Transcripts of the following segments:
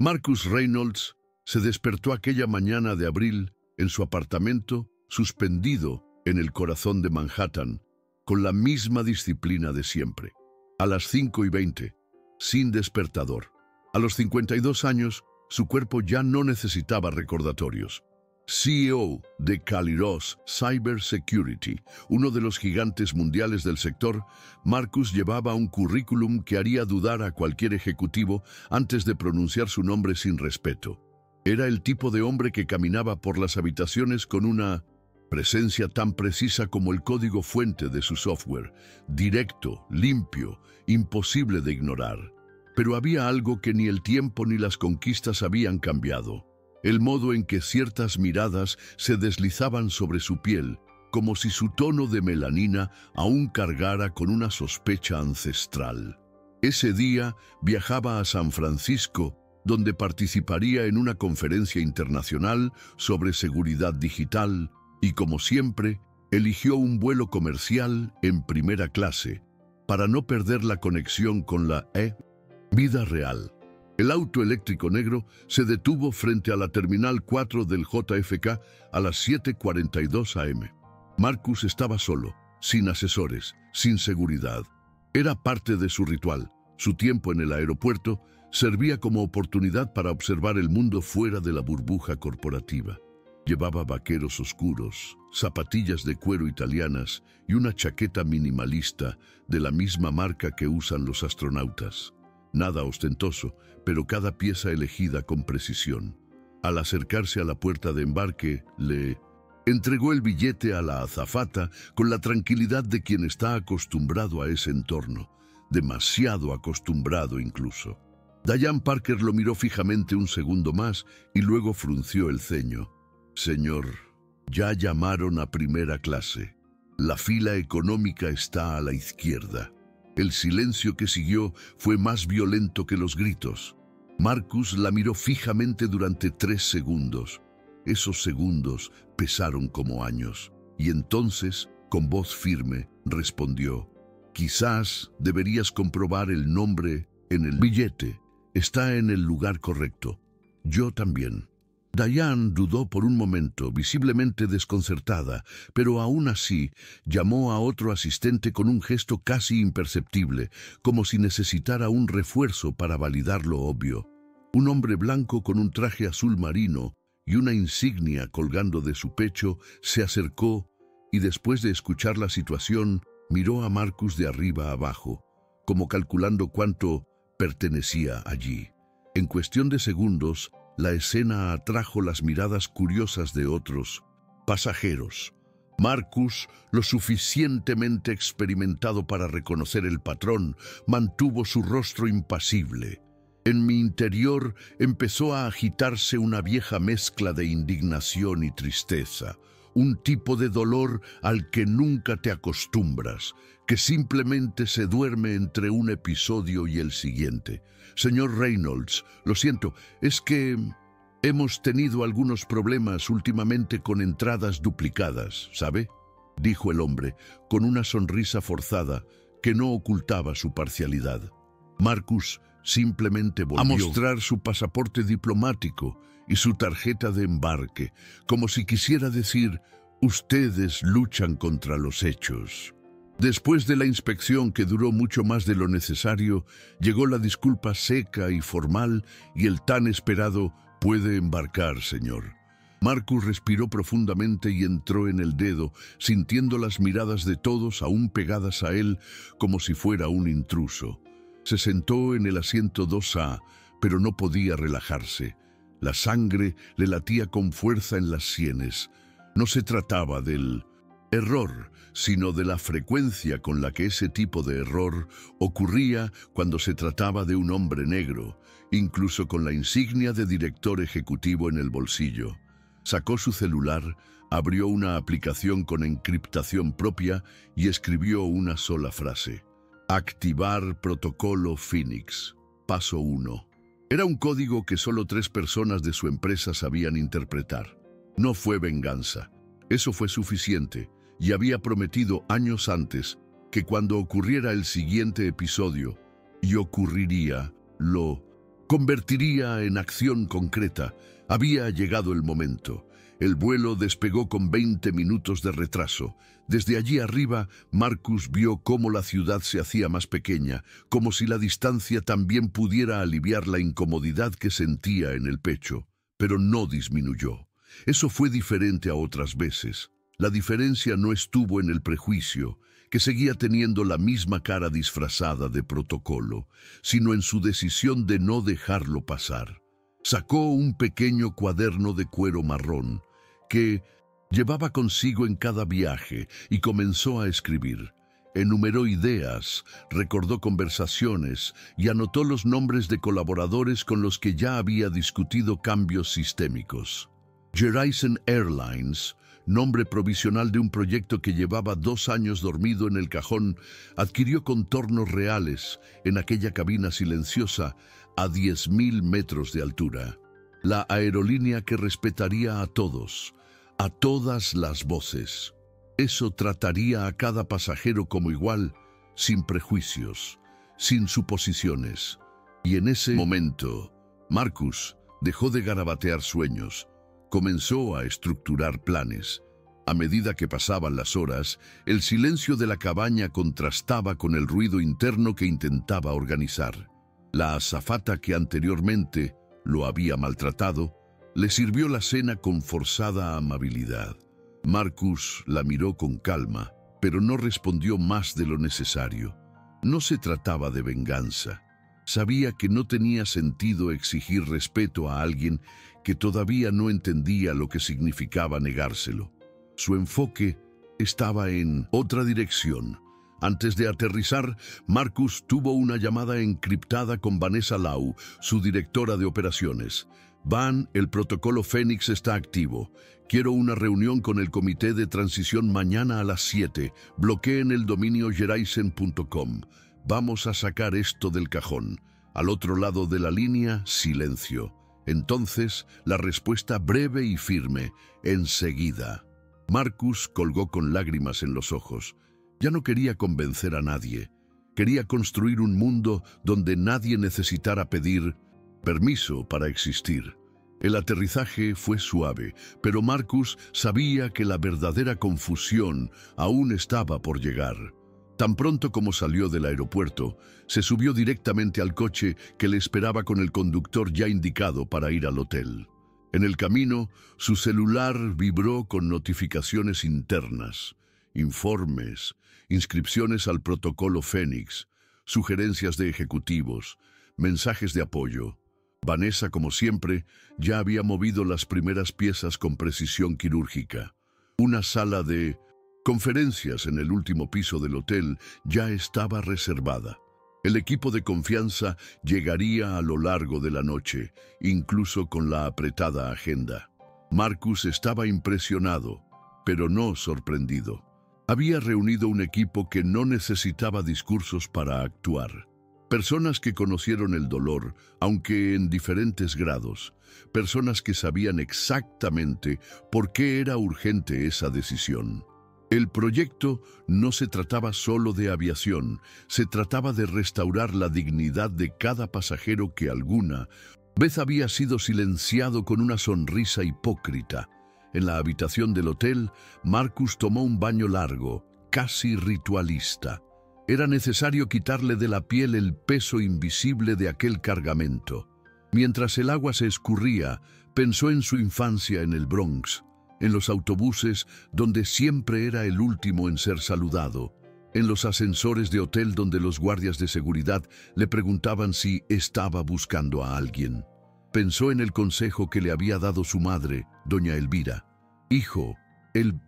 Marcus Reynolds se despertó aquella mañana de abril en su apartamento, suspendido en el corazón de Manhattan, con la misma disciplina de siempre. A las 5:20, sin despertador. A los 52 años, su cuerpo ya no necesitaba recordatorios. CEO de Caliros Cybersecurity, uno de los gigantes mundiales del sector, Marcus llevaba un currículum que haría dudar a cualquier ejecutivo antes de pronunciar su nombre sin respeto. Era el tipo de hombre que caminaba por las habitaciones con una presencia tan precisa como el código fuente de su software, directo, limpio, imposible de ignorar. Pero había algo que ni el tiempo ni las conquistas habían cambiado. El modo en que ciertas miradas se deslizaban sobre su piel, como si su tono de melanina aún cargara con una sospecha ancestral. Ese día viajaba a San Francisco, donde participaría en una conferencia internacional sobre seguridad digital, y como siempre, eligió un vuelo comercial en primera clase, para no perder la conexión con la vida real. El auto eléctrico negro se detuvo frente a la Terminal 4 del JFK a las 7:42 am. Marcus estaba solo, sin asesores, sin seguridad. Era parte de su ritual. Su tiempo en el aeropuerto servía como oportunidad para observar el mundo fuera de la burbuja corporativa. Llevaba vaqueros oscuros, zapatillas de cuero italianas y una chaqueta minimalista de la misma marca que usan los astronautas. Nada ostentoso, pero cada pieza elegida con precisión. Al acercarse a la puerta de embarque, le entregó el billete a la azafata con la tranquilidad de quien está acostumbrado a ese entorno, demasiado acostumbrado incluso. Diane Parker lo miró fijamente un segundo más y luego frunció el ceño. Señor, ya llamaron a primera clase. La fila económica está a la izquierda. El silencio que siguió fue más violento que los gritos. Marcus la miró fijamente durante 3 segundos. Esos segundos pesaron como años. Y entonces, con voz firme, respondió: quizás deberías comprobar el nombre en el billete. Está en el lugar correcto. Yo también. Diane dudó por un momento, visiblemente desconcertada, pero aún así llamó a otro asistente con un gesto casi imperceptible, como si necesitara un refuerzo para validar lo obvio. Un hombre blanco con un traje azul marino y una insignia colgando de su pecho se acercó y después de escuchar la situación miró a Marcus de arriba a abajo, como calculando cuánto pertenecía allí. En cuestión de segundos, la escena atrajo las miradas curiosas de otros pasajeros. Marcus, lo suficientemente experimentado para reconocer el patrón, mantuvo su rostro impasible. En mi interior empezó a agitarse una vieja mezcla de indignación y tristeza, un tipo de dolor al que nunca te acostumbras, que simplemente se duerme entre un episodio y el siguiente. Señor Reynolds, lo siento, es que hemos tenido algunos problemas últimamente con entradas duplicadas, ¿sabe?, dijo el hombre, con una sonrisa forzada que no ocultaba su parcialidad. Marcus simplemente volvió a mostrar su pasaporte diplomático y su tarjeta de embarque, como si quisiera decir: ustedes luchan contra los hechos. Después de la inspección, que duró mucho más de lo necesario, llegó la disculpa seca y formal y el tan esperado: puede embarcar, señor. Marcus respiró profundamente y entró en el dedo, sintiendo las miradas de todos aún pegadas a él como si fuera un intruso. Se sentó en el asiento 2A, pero no podía relajarse. La sangre le latía con fuerza en las sienes. No se trataba del error, sino de la frecuencia con la que ese tipo de error ocurría cuando se trataba de un hombre negro, incluso con la insignia de director ejecutivo en el bolsillo. Sacó su celular, abrió una aplicación con encriptación propia y escribió una sola frase: activar protocolo Phoenix. Paso 1. Era un código que solo 3 personas de su empresa sabían interpretar. No fue venganza. Eso fue suficiente, y había prometido años antes que cuando ocurriera el siguiente episodio, y ocurriría, lo convertiría en acción concreta. Había llegado el momento. El vuelo despegó con 20 minutos de retraso. Desde allí arriba, Marcus vio cómo la ciudad se hacía más pequeña, como si la distancia también pudiera aliviar la incomodidad que sentía en el pecho. Pero no disminuyó. Eso fue diferente a otras veces. La diferencia no estuvo en el prejuicio, que seguía teniendo la misma cara disfrazada de protocolo, sino en su decisión de no dejarlo pasar. Sacó un pequeño cuaderno de cuero marrón que llevaba consigo en cada viaje y comenzó a escribir. Enumeró ideas, recordó conversaciones y anotó los nombres de colaboradores con los que ya había discutido cambios sistémicos. Horizon Airlines, nombre provisional de un proyecto que llevaba 2 años dormido en el cajón, adquirió contornos reales en aquella cabina silenciosa a 10.000 metros de altura. La aerolínea que respetaría a todos, a todas las voces. Eso trataría a cada pasajero como igual, sin prejuicios, sin suposiciones. Y en ese momento, Marcus dejó de garabatear sueños. Comenzó a estructurar planes. A medida que pasaban las horas, el silencio de la cabaña contrastaba con el ruido interno que intentaba organizar. La azafata que anteriormente lo había maltratado, le sirvió la cena con forzada amabilidad. Marcus la miró con calma, pero no respondió más de lo necesario. No se trataba de venganza. Sabía que no tenía sentido exigir respeto a alguien que todavía no entendía lo que significaba negárselo. Su enfoque estaba en otra dirección. Antes de aterrizar, Marcus tuvo una llamada encriptada con Vanessa Lau, su directora de operaciones. Van, el protocolo Fénix está activo. Quiero una reunión con el comité de transición mañana a las 7. Bloqueen el dominio Horizon.com. Vamos a sacar esto del cajón. Al otro lado de la línea, silencio. Entonces, la respuesta breve y firme, enseguida. Marcus colgó con lágrimas en los ojos. Ya no quería convencer a nadie. Quería construir un mundo donde nadie necesitara pedir permiso para existir. El aterrizaje fue suave, pero Marcus sabía que la verdadera confusión aún estaba por llegar. Tan pronto como salió del aeropuerto, se subió directamente al coche que le esperaba con el conductor ya indicado para ir al hotel. En el camino, su celular vibró con notificaciones internas, informes, inscripciones al protocolo Fénix, sugerencias de ejecutivos, mensajes de apoyo. Vanessa, como siempre, ya había movido las primeras piezas con precisión quirúrgica. Una sala de conferencias en el último piso del hotel ya estaba reservada. El equipo de confianza llegaría a lo largo de la noche, incluso con la apretada agenda. Marcus estaba impresionado, pero no sorprendido. Había reunido un equipo que no necesitaba discursos para actuar. Personas que conocieron el dolor, aunque en diferentes grados. Personas que sabían exactamente por qué era urgente esa decisión. El proyecto no se trataba solo de aviación, se trataba de restaurar la dignidad de cada pasajero que alguna vez había sido silenciado con una sonrisa hipócrita. En la habitación del hotel, Marcus tomó un baño largo, casi ritualista. Era necesario quitarle de la piel el peso invisible de aquel cargamento. Mientras el agua se escurría, pensó en su infancia en el Bronx, en los autobuses donde siempre era el último en ser saludado, en los ascensores de hotel donde los guardias de seguridad le preguntaban si estaba buscando a alguien. Pensó en el consejo que le había dado su madre, doña Elvira. Hijo, el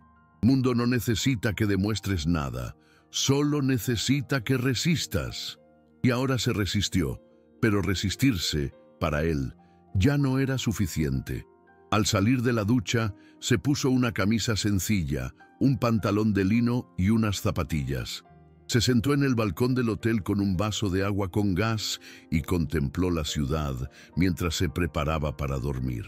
mundo no necesita que demuestres nada, solo necesita que resistas. Y ahora se resistió, pero resistirse, para él, ya no era suficiente. Al salir de la ducha, se puso una camisa sencilla, un pantalón de lino y unas zapatillas. Se sentó en el balcón del hotel con un vaso de agua con gas y contempló la ciudad mientras se preparaba para dormir.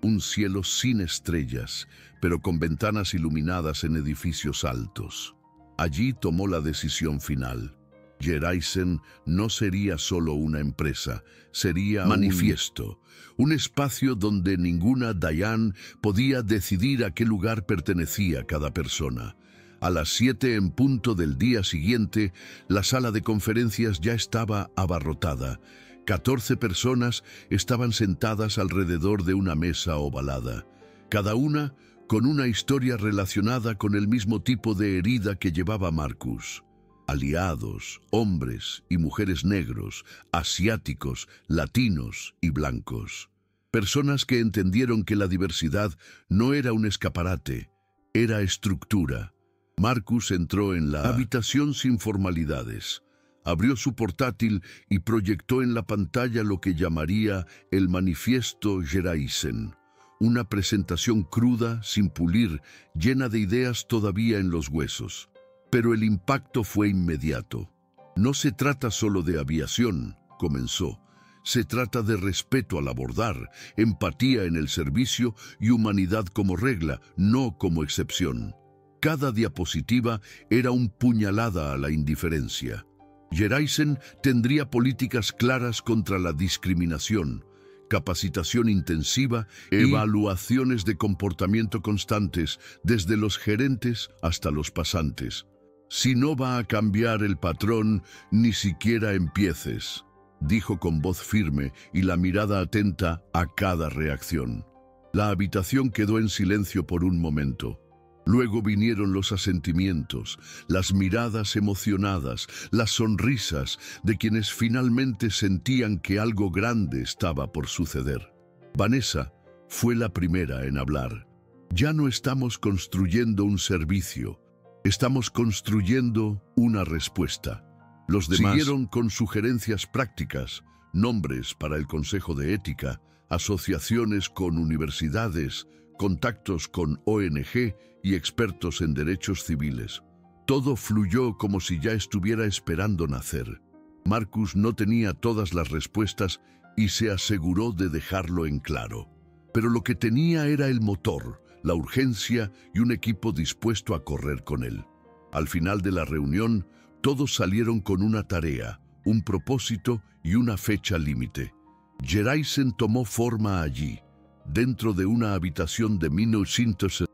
Un cielo sin estrellas, pero con ventanas iluminadas en edificios altos. Allí tomó la decisión final. Geraisen no sería solo una empresa, sería manifiesto, un espacio donde ninguna Dayan podía decidir a qué lugar pertenecía cada persona. A las 7 en punto del día siguiente, la sala de conferencias ya estaba abarrotada. 14 personas estaban sentadas alrededor de una mesa ovalada, cada una con una historia relacionada con el mismo tipo de herida que llevaba Marcus. Aliados, hombres y mujeres negros, asiáticos, latinos y blancos. Personas que entendieron que la diversidad no era un escaparate, era estructura. Marcus entró en la habitación sin formalidades. Abrió su portátil y proyectó en la pantalla lo que llamaría el Manifiesto Geraisen. Una presentación cruda, sin pulir, llena de ideas todavía en los huesos. Pero el impacto fue inmediato. No se trata solo de aviación, comenzó. Se trata de respeto al abordar, empatía en el servicio y humanidad como regla, no como excepción. Cada diapositiva era un puñalada a la indiferencia. Geraisen tendría políticas claras contra la discriminación, capacitación intensiva, evaluaciones de comportamiento constantes, desde los gerentes hasta los pasantes. Si no va a cambiar el patrón, ni siquiera empieces, dijo con voz firme y la mirada atenta a cada reacción. La habitación quedó en silencio por un momento. Luego vinieron los asentimientos, las miradas emocionadas, las sonrisas de quienes finalmente sentían que algo grande estaba por suceder. Vanessa fue la primera en hablar. Ya no estamos construyendo un servicio, estamos construyendo una respuesta. Los demás siguieron con sugerencias prácticas, nombres para el Consejo de Ética, asociaciones con universidades, contactos con ONG y expertos en derechos civiles. Todo fluyó como si ya estuviera esperando nacer. Marcus no tenía todas las respuestas y se aseguró de dejarlo en claro. Pero lo que tenía era el motor, la urgencia y un equipo dispuesto a correr con él. Al final de la reunión, todos salieron con una tarea, un propósito y una fecha límite. Geraisen tomó forma allí, dentro de una habitación de 1900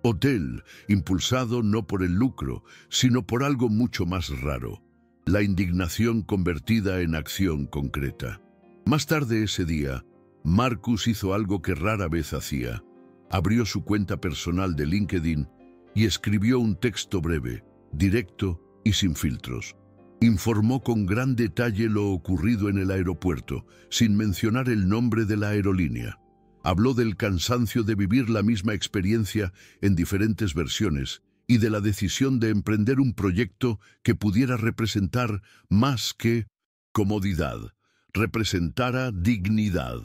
hotel, impulsado no por el lucro, sino por algo mucho más raro, la indignación convertida en acción concreta. Más tarde ese día, Marcus hizo algo que rara vez hacía. Abrió su cuenta personal de LinkedIn y escribió un texto breve, directo y sin filtros. Informó con gran detalle lo ocurrido en el aeropuerto, sin mencionar el nombre de la aerolínea. Habló del cansancio de vivir la misma experiencia en diferentes versiones y de la decisión de emprender un proyecto que pudiera representar más que comodidad, representara dignidad.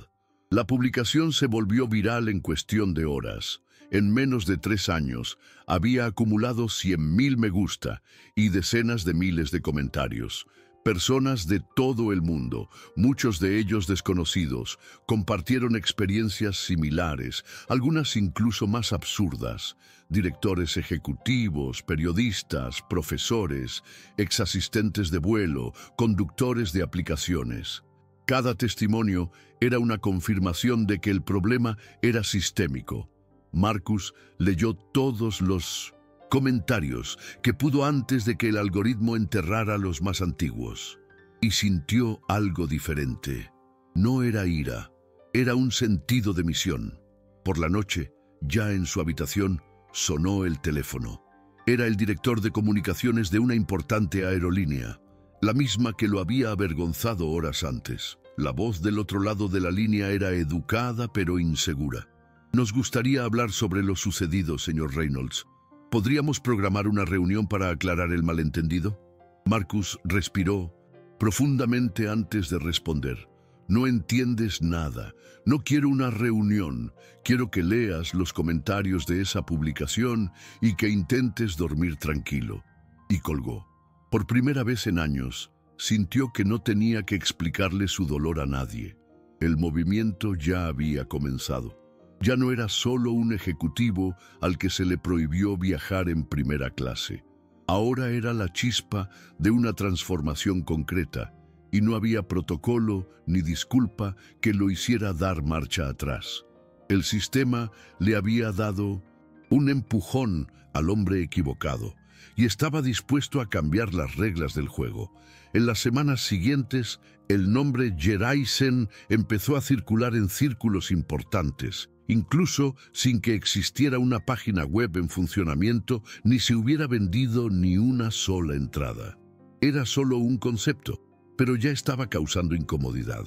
La publicación se volvió viral en cuestión de horas. En menos de 3 años había acumulado 100.000 me gusta y decenas de miles de comentarios. Personas de todo el mundo, muchos de ellos desconocidos, compartieron experiencias similares, algunas incluso más absurdas. Directores ejecutivos, periodistas, profesores, exasistentes de vuelo, conductores de aplicaciones. Cada testimonio era una confirmación de que el problema era sistémico. Marcus leyó todos los comentarios que pudo antes de que el algoritmo enterrara los más antiguos, y sintió algo diferente. No era ira, era un sentido de misión. Por la noche, ya en su habitación, sonó el teléfono. Era el director de comunicaciones de una importante aerolínea, la misma que lo había avergonzado horas antes. La voz del otro lado de la línea era educada pero insegura. Nos gustaría hablar sobre lo sucedido, señor Reynolds. ¿Podríamos programar una reunión para aclarar el malentendido? Marcus respiró profundamente antes de responder. No entiendes nada. No quiero una reunión. Quiero que leas los comentarios de esa publicación y que intentes dormir tranquilo. Y colgó. Por primera vez en años, sintió que no tenía que explicarle su dolor a nadie. El movimiento ya había comenzado. Ya no era solo un ejecutivo al que se le prohibió viajar en primera clase. Ahora era la chispa de una transformación concreta, y no había protocolo ni disculpa que lo hiciera dar marcha atrás. El sistema le había dado un empujón al hombre equivocado y estaba dispuesto a cambiar las reglas del juego. En las semanas siguientes, el nombre Jeraisen empezó a circular en círculos importantes, incluso sin que existiera una página web en funcionamiento ni se hubiera vendido ni una sola entrada. Era solo un concepto, pero ya estaba causando incomodidad.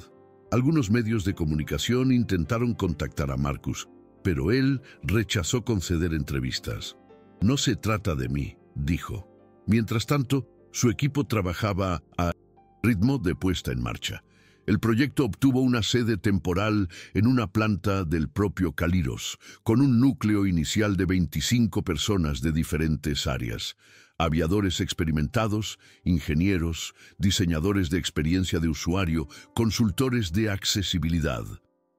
Algunos medios de comunicación intentaron contactar a Marcus, pero él rechazó conceder entrevistas. «No se trata de mí», dijo. Mientras tanto, su equipo trabajaba a ritmo de puesta en marcha. El proyecto obtuvo una sede temporal en una planta del propio Caliros, con un núcleo inicial de 25 personas de diferentes áreas. Aviadores experimentados, ingenieros, diseñadores de experiencia de usuario, consultores de accesibilidad.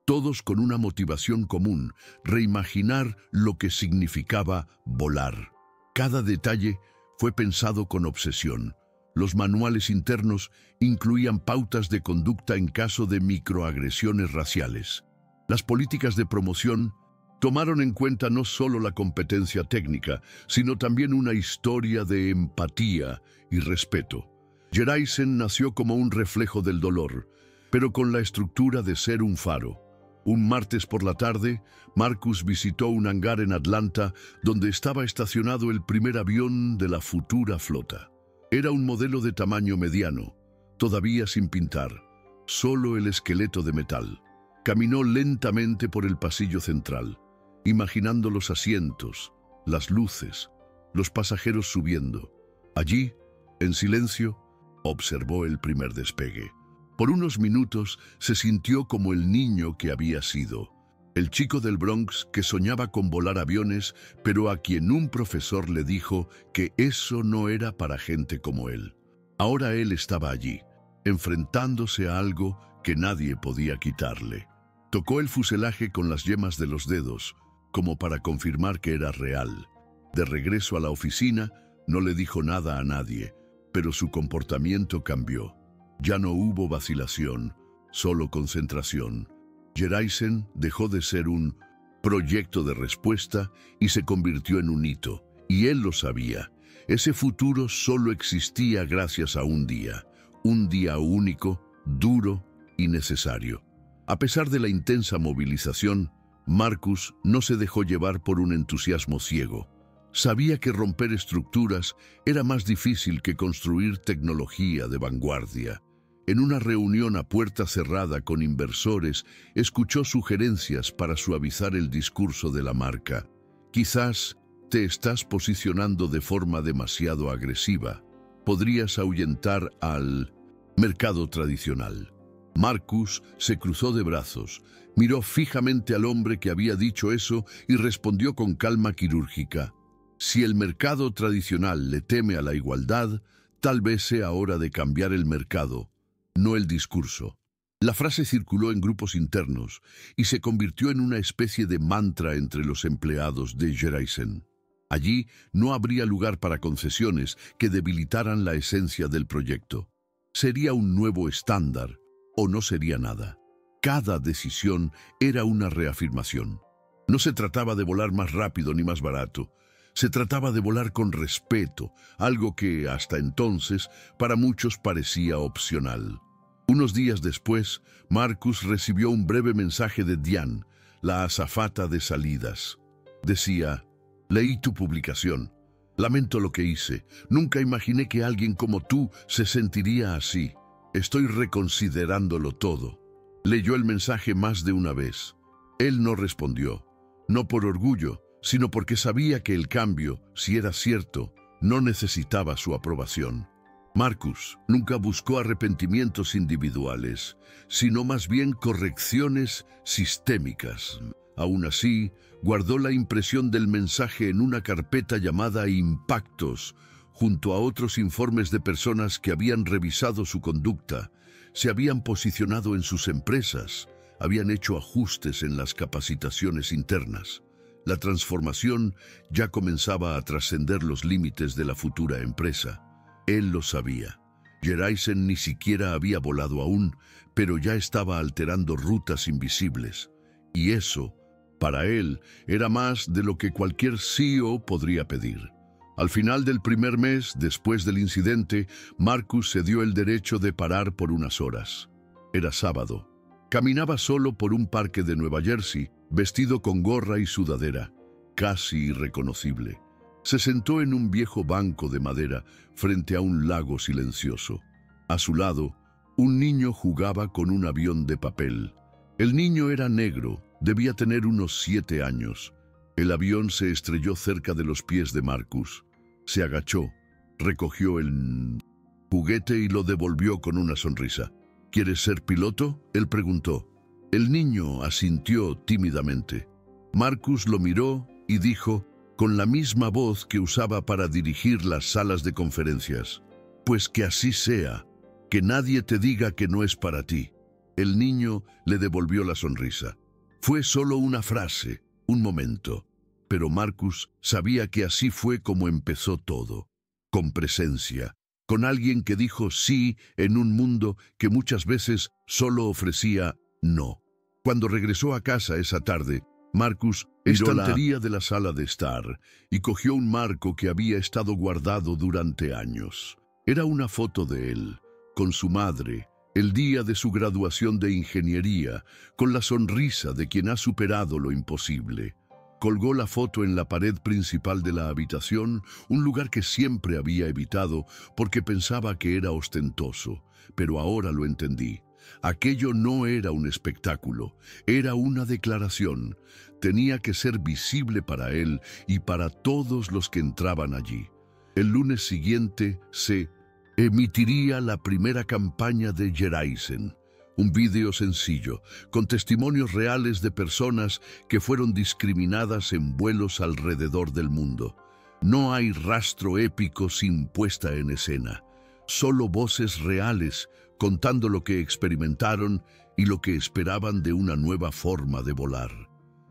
Todos con una motivación común: reimaginar lo que significaba volar. Cada detalle fue pensado con obsesión. Los manuales internos incluían pautas de conducta en caso de microagresiones raciales. Las políticas de promoción tomaron en cuenta no solo la competencia técnica, sino también una historia de empatía y respeto. Jeraisen nació como un reflejo del dolor, pero con la estructura de ser un faro. Un martes por la tarde, Marcus visitó un hangar en Atlanta donde estaba estacionado el primer avión de la futura flota. Era un modelo de tamaño mediano, todavía sin pintar, solo el esqueleto de metal. Caminó lentamente por el pasillo central, imaginando los asientos, las luces, los pasajeros subiendo. Allí, en silencio, observó el primer despegue. Por unos minutos se sintió como el niño que había sido, el chico del Bronx que soñaba con volar aviones, pero a quien un profesor le dijo que eso no era para gente como él. Ahora él estaba allí, enfrentándose a algo que nadie podía quitarle. Tocó el fuselaje con las yemas de los dedos, como para confirmar que era real. De regreso a la oficina, no le dijo nada a nadie, pero su comportamiento cambió. Ya no hubo vacilación, solo concentración. Jeraisen dejó de ser un proyecto de respuesta y se convirtió en un hito. Y él lo sabía. Ese futuro solo existía gracias a un día único, duro y necesario. A pesar de la intensa movilización, Marcus no se dejó llevar por un entusiasmo ciego. Sabía que romper estructuras era más difícil que construir tecnología de vanguardia. En una reunión a puerta cerrada con inversores, escuchó sugerencias para suavizar el discurso de la marca. Quizás te estás posicionando de forma demasiado agresiva. Podrías ahuyentar al mercado tradicional. Marcus se cruzó de brazos, miró fijamente al hombre que había dicho eso y respondió con calma quirúrgica. Si el mercado tradicional le teme a la igualdad, tal vez sea hora de cambiar el mercado, no el discurso. La frase circuló en grupos internos y se convirtió en una especie de mantra entre los empleados de Jeraisen. Allí no habría lugar para concesiones que debilitaran la esencia del proyecto. Sería un nuevo estándar o no sería nada. Cada decisión era una reafirmación. No se trataba de volar más rápido ni más barato. Se trataba de volar con respeto, algo que, hasta entonces, para muchos parecía opcional. Unos días después, Marcus recibió un breve mensaje de Diane, la azafata de salidas. Decía: «Leí tu publicación. Lamento lo que hice. Nunca imaginé que alguien como tú se sentiría así. Estoy reconsiderándolo todo». Leyó el mensaje más de una vez. Él no respondió, no por orgullo, sino porque sabía que el cambio, si era cierto, no necesitaba su aprobación. Marcus nunca buscó arrepentimientos individuales, sino más bien correcciones sistémicas. Aún así, guardó la impresión del mensaje en una carpeta llamada Impactos, junto a otros informes de personas que habían revisado su conducta, se habían posicionado en sus empresas, habían hecho ajustes en las capacitaciones internas. La transformación ya comenzaba a trascender los límites de la futura empresa. Él lo sabía. Jeraisen ni siquiera había volado aún, pero ya estaba alterando rutas invisibles. Y eso, para él, era más de lo que cualquier CEO podría pedir. Al final del primer mes, después del incidente, Marcus se dio el derecho de parar por unas horas. Era sábado. Caminaba solo por un parque de Nueva Jersey, vestido con gorra y sudadera, casi irreconocible. Se sentó en un viejo banco de madera frente a un lago silencioso. A su lado, un niño jugaba con un avión de papel. El niño era negro, debía tener unos 7 años. El avión se estrelló cerca de los pies de Marcus. Se agachó, recogió el juguete y lo devolvió con una sonrisa. ¿Quieres ser piloto?, él preguntó. El niño asintió tímidamente. Marcus lo miró y dijo, con la misma voz que usaba para dirigir las salas de conferencias: «Pues que así sea, que nadie te diga que no es para ti». El niño le devolvió la sonrisa. Fue solo una frase, un momento, pero Marcus sabía que así fue como empezó todo, con presencia, con alguien que dijo sí en un mundo que muchas veces solo ofrecía no. Cuando regresó a casa esa tarde, Marcus miró la estantería de la sala de estar y cogió un marco que había estado guardado durante años. Era una foto de él, con su madre, el día de su graduación de ingeniería, con la sonrisa de quien ha superado lo imposible. Colgó la foto en la pared principal de la habitación, un lugar que siempre había evitado porque pensaba que era ostentoso, pero ahora lo entendí. Aquello no era un espectáculo, era una declaración. Tenía que ser visible para él y para todos los que entraban allí. El lunes siguiente se emitiría la primera campaña de Jeraisen. Un vídeo sencillo, con testimonios reales de personas que fueron discriminadas en vuelos alrededor del mundo. No hay rastro épico sin puesta en escena. Solo voces reales contando lo que experimentaron y lo que esperaban de una nueva forma de volar.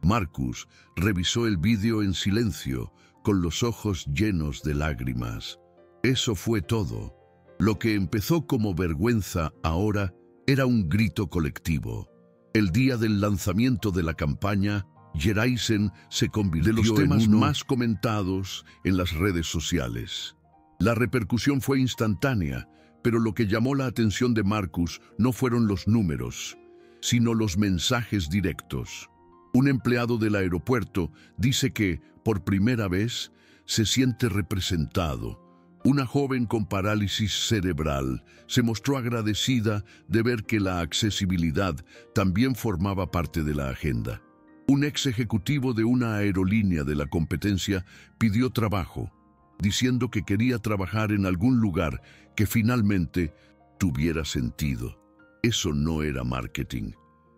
Marcus revisó el vídeo en silencio, con los ojos llenos de lágrimas. Eso fue todo. Lo que empezó como vergüenza ahora era un grito colectivo. El día del lanzamiento de la campaña, Jeraisen se convirtió de los temas más comentados en las redes sociales. La repercusión fue instantánea, pero lo que llamó la atención de Marcus no fueron los números, sino los mensajes directos. Un empleado del aeropuerto dice que, por primera vez, se siente representado. Una joven con parálisis cerebral se mostró agradecida de ver que la accesibilidad también formaba parte de la agenda. Un ex ejecutivo de una aerolínea de la competencia pidió trabajo, diciendo que quería trabajar en algún lugar que finalmente tuviera sentido. Eso no era marketing,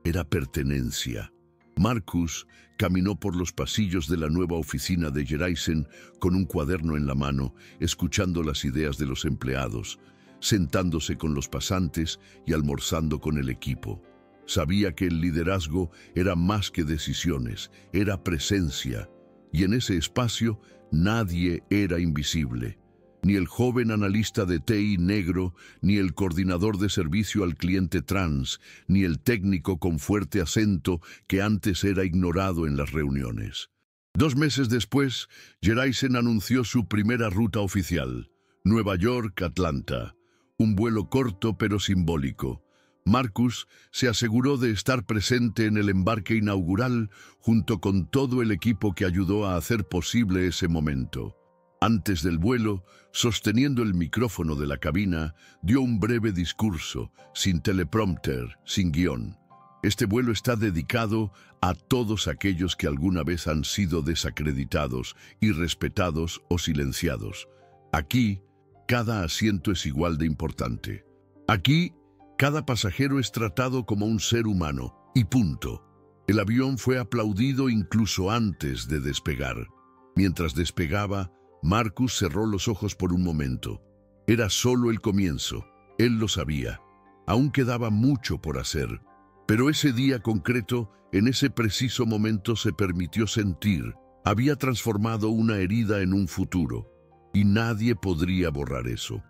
era pertenencia. Marcus caminó por los pasillos de la nueva oficina de Jeraisen con un cuaderno en la mano, escuchando las ideas de los empleados, sentándose con los pasantes y almorzando con el equipo. Sabía que el liderazgo era más que decisiones, era presencia, y en ese espacio nadie era invisible. Ni el joven analista de TI negro, ni el coordinador de servicio al cliente trans, ni el técnico con fuerte acento que antes era ignorado en las reuniones. 2 meses después, Jeraisen anunció su primera ruta oficial, Nueva York-Atlanta. Un vuelo corto pero simbólico. Marcus se aseguró de estar presente en el embarque inaugural junto con todo el equipo que ayudó a hacer posible ese momento. Antes del vuelo, sosteniendo el micrófono de la cabina, dio un breve discurso, sin teleprompter, sin guión. Este vuelo está dedicado a todos aquellos que alguna vez han sido desacreditados, irrespetados o silenciados. Aquí, cada asiento es igual de importante. Aquí, cada pasajero es tratado como un ser humano, y punto. El avión fue aplaudido incluso antes de despegar. Mientras despegaba, Marcus cerró los ojos por un momento. Era solo el comienzo, él lo sabía. Aún quedaba mucho por hacer. Pero ese día concreto, en ese preciso momento se permitió sentir, Había transformado una herida en un futuro, y nadie podría borrar eso.